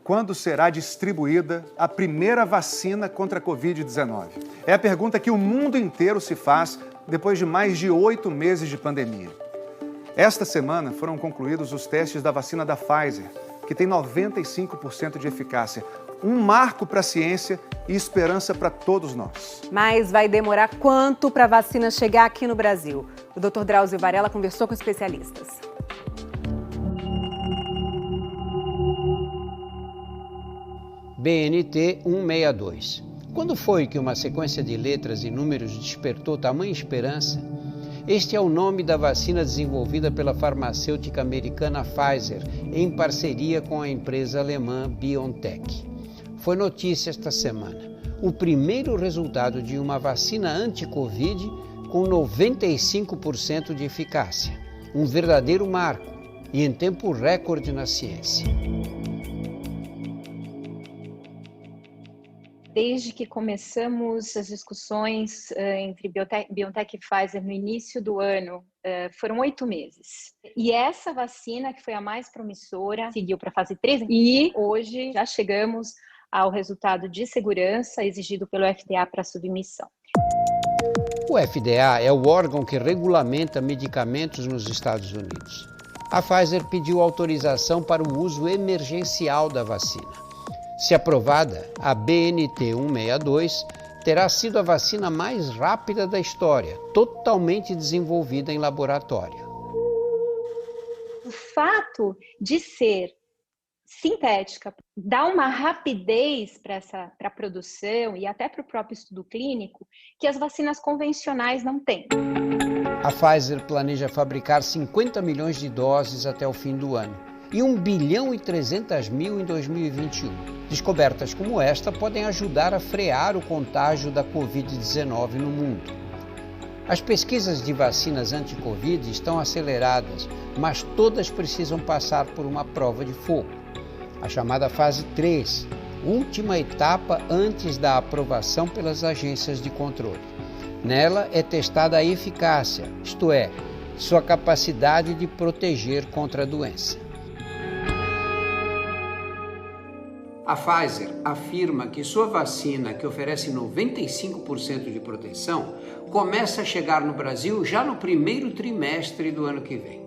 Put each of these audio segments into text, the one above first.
Quando será distribuída a primeira vacina contra a Covid-19? É a pergunta que o mundo inteiro se faz depois de mais de 8 meses de pandemia. Esta semana foram concluídos os testes da vacina da Pfizer, que tem 95% de eficácia. Um marco para a ciência e esperança para todos nós. Mas vai demorar quanto para a vacina chegar aqui no Brasil? O Dr. Drauzio Varella conversou com especialistas. BNT 162. Quando foi que uma sequência de letras e números despertou tamanha esperança? Este é o nome da vacina desenvolvida pela farmacêutica americana Pfizer, em parceria com a empresa alemã BioNTech. Foi notícia esta semana. O primeiro resultado de uma vacina anti-Covid com 95% de eficácia. Um verdadeiro marco e em tempo recorde na ciência. Desde que começamos as discussões entre BioNTech e Pfizer no início do ano, foram 8 meses. E essa vacina, que foi a mais promissora, seguiu para a fase 3 e hoje já chegamos ao resultado de segurança exigido pelo FDA para submissão. O FDA é o órgão que regulamenta medicamentos nos Estados Unidos. A Pfizer pediu autorização para o uso emergencial da vacina. Se aprovada, a BNT 162 terá sido a vacina mais rápida da história, totalmente desenvolvida em laboratório. O fato de ser sintética dá uma rapidez para a produção e até para o próprio estudo clínico que as vacinas convencionais não têm. A Pfizer planeja fabricar 50 milhões de doses até o fim do ano e 1,3 bilhão em 2021. Descobertas como esta podem ajudar a frear o contágio da Covid-19 no mundo. As pesquisas de vacinas anti-Covid estão aceleradas, mas todas precisam passar por uma prova de fogo. A chamada fase 3, última etapa antes da aprovação pelas agências de controle. Nela é testada a eficácia, isto é, sua capacidade de proteger contra a doença. A Pfizer afirma que sua vacina, que oferece 95% de proteção, começa a chegar no Brasil já no primeiro trimestre do ano que vem.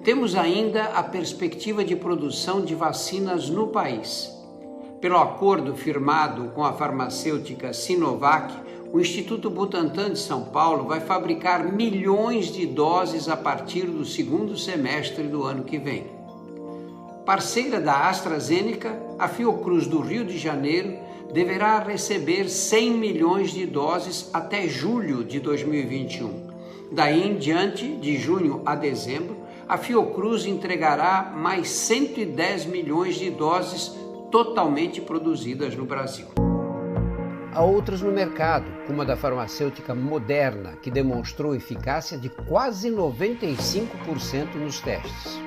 Temos ainda a perspectiva de produção de vacinas no país. Pelo acordo firmado com a farmacêutica Sinovac, o Instituto Butantan de São Paulo vai fabricar milhões de doses a partir do segundo semestre do ano que vem. Parceira da AstraZeneca, a Fiocruz do Rio de Janeiro deverá receber 100 milhões de doses até julho de 2021. Daí em diante, de junho a dezembro, a Fiocruz entregará mais 110 milhões de doses totalmente produzidas no Brasil. Há outras no mercado, como a da farmacêutica Moderna, que demonstrou eficácia de quase 95% nos testes.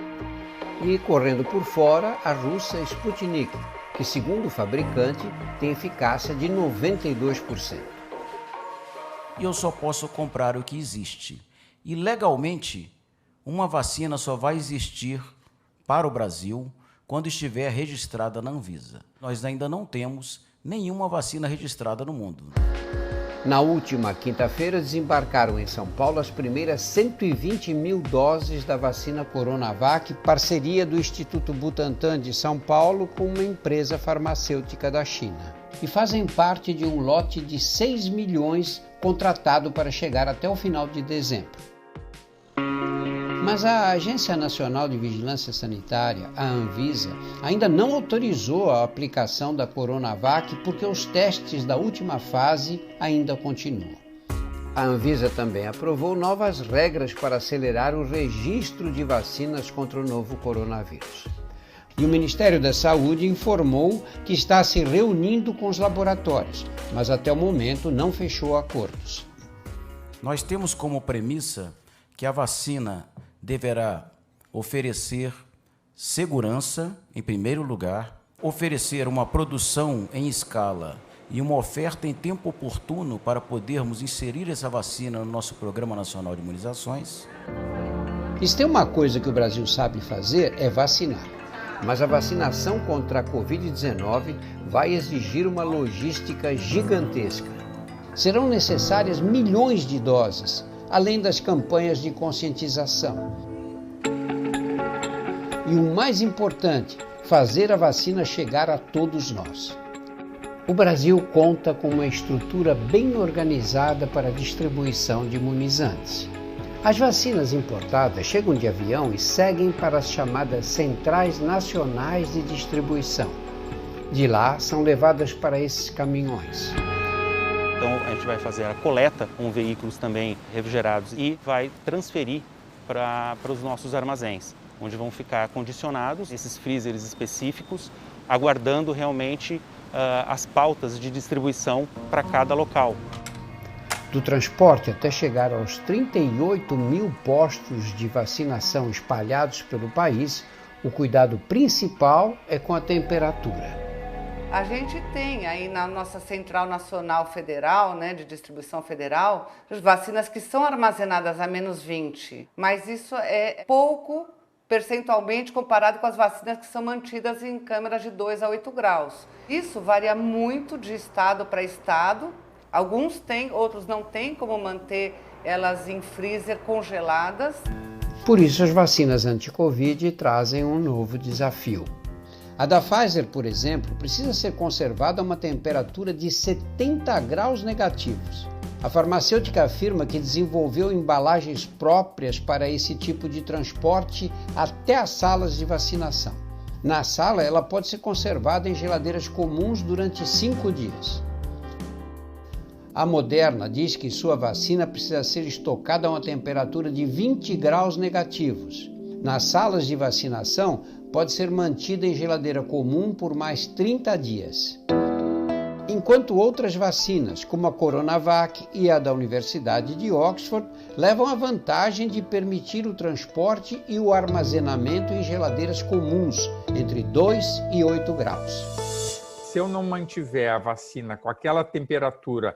E, correndo por fora, a russa Sputnik, que, segundo o fabricante, tem eficácia de 92%. Eu só posso comprar o que existe. E, legalmente, uma vacina só vai existir para o Brasil quando estiver registrada na Anvisa. Nós ainda não temos nenhuma vacina registrada no mundo. Na última quinta-feira, desembarcaram em São Paulo as primeiras 120 mil doses da vacina Coronavac, parceria do Instituto Butantan de São Paulo com uma empresa farmacêutica da China. E fazem parte de um lote de 6 milhões contratado para chegar até o final de dezembro. Mas a Agência Nacional de Vigilância Sanitária, a Anvisa, ainda não autorizou a aplicação da Coronavac porque os testes da última fase ainda continuam. A Anvisa também aprovou novas regras para acelerar o registro de vacinas contra o novo coronavírus. E o Ministério da Saúde informou que está se reunindo com os laboratórios, mas até o momento não fechou acordos. Nós temos como premissa que a vacina deverá oferecer segurança, em primeiro lugar, oferecer uma produção em escala e uma oferta em tempo oportuno para podermos inserir essa vacina no nosso Programa Nacional de Imunizações. E se tem uma coisa que o Brasil sabe fazer, é vacinar. Mas a vacinação contra a Covid-19 vai exigir uma logística gigantesca. Serão necessárias milhões de doses, além das campanhas de conscientização. E o mais importante, fazer a vacina chegar a todos nós. O Brasil conta com uma estrutura bem organizada para a distribuição de imunizantes. As vacinas importadas chegam de avião e seguem para as chamadas Centrais Nacionais de Distribuição. De lá, são levadas para esses caminhões. Então, a gente vai fazer a coleta com veículos também refrigerados e vai transferir para os nossos armazéns, onde vão ficar condicionados esses freezers específicos, aguardando realmente as pautas de distribuição para cada local. Do transporte até chegar aos 38 mil postos de vacinação espalhados pelo país, o cuidado principal é com a temperatura. A gente tem aí na nossa Central Nacional Federal, de distribuição federal, vacinas que são armazenadas a -20, mas isso é pouco percentualmente comparado com as vacinas que são mantidas em câmaras de 2 a 8 graus. Isso varia muito de estado para estado. Alguns têm, outros não têm como manter elas em freezer congeladas. Por isso, as vacinas anti-Covid trazem um novo desafio. A da Pfizer, por exemplo, precisa ser conservada a uma temperatura de 70 graus negativos. A farmacêutica afirma que desenvolveu embalagens próprias para esse tipo de transporte até as salas de vacinação. Na sala, ela pode ser conservada em geladeiras comuns durante 5 dias. A Moderna diz que sua vacina precisa ser estocada a uma temperatura de 20 graus negativos. Nas salas de vacinação, pode ser mantida em geladeira comum por mais 30 dias. Enquanto outras vacinas, como a Coronavac e a da Universidade de Oxford, levam a vantagem de permitir o transporte e o armazenamento em geladeiras comuns, entre 2 e 8 graus. Se eu não mantiver a vacina com aquela temperatura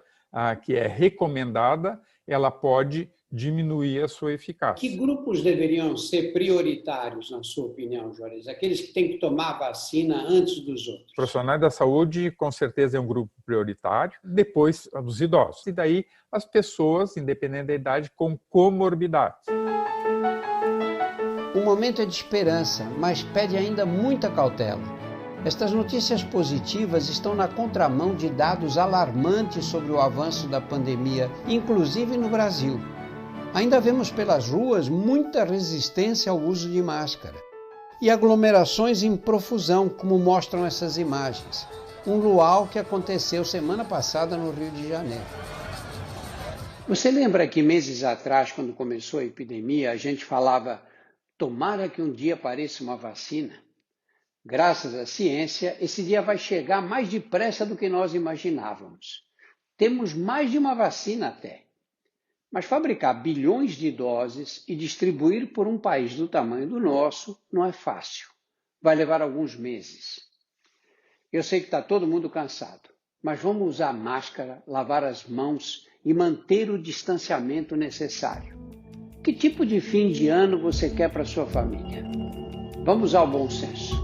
que é recomendada, ela pode diminuir a sua eficácia. Que grupos deveriam ser prioritários, na sua opinião, Juarez? Aqueles que têm que tomar a vacina antes dos outros? Os profissionais da saúde, com certeza, é um grupo prioritário. Depois, os idosos. E daí, as pessoas, independente da idade, com comorbidades. O momento é de esperança, mas pede ainda muita cautela. Estas notícias positivas estão na contramão de dados alarmantes sobre o avanço da pandemia, inclusive no Brasil. Ainda vemos pelas ruas muita resistência ao uso de máscara. E aglomerações em profusão, como mostram essas imagens. Um luau que aconteceu semana passada no Rio de Janeiro. Você lembra que meses atrás, quando começou a epidemia, a gente falava: tomara que um dia apareça uma vacina? Graças à ciência, esse dia vai chegar mais depressa do que nós imaginávamos. Temos mais de uma vacina até. Mas fabricar bilhões de doses e distribuir por um país do tamanho do nosso não é fácil. Vai levar alguns meses. Eu sei que está todo mundo cansado, mas vamos usar máscara, lavar as mãos e manter o distanciamento necessário. Que tipo de fim de ano você quer para sua família? Vamos usar o bom senso.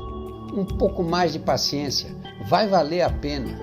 Um pouco mais de paciência, vai valer a pena.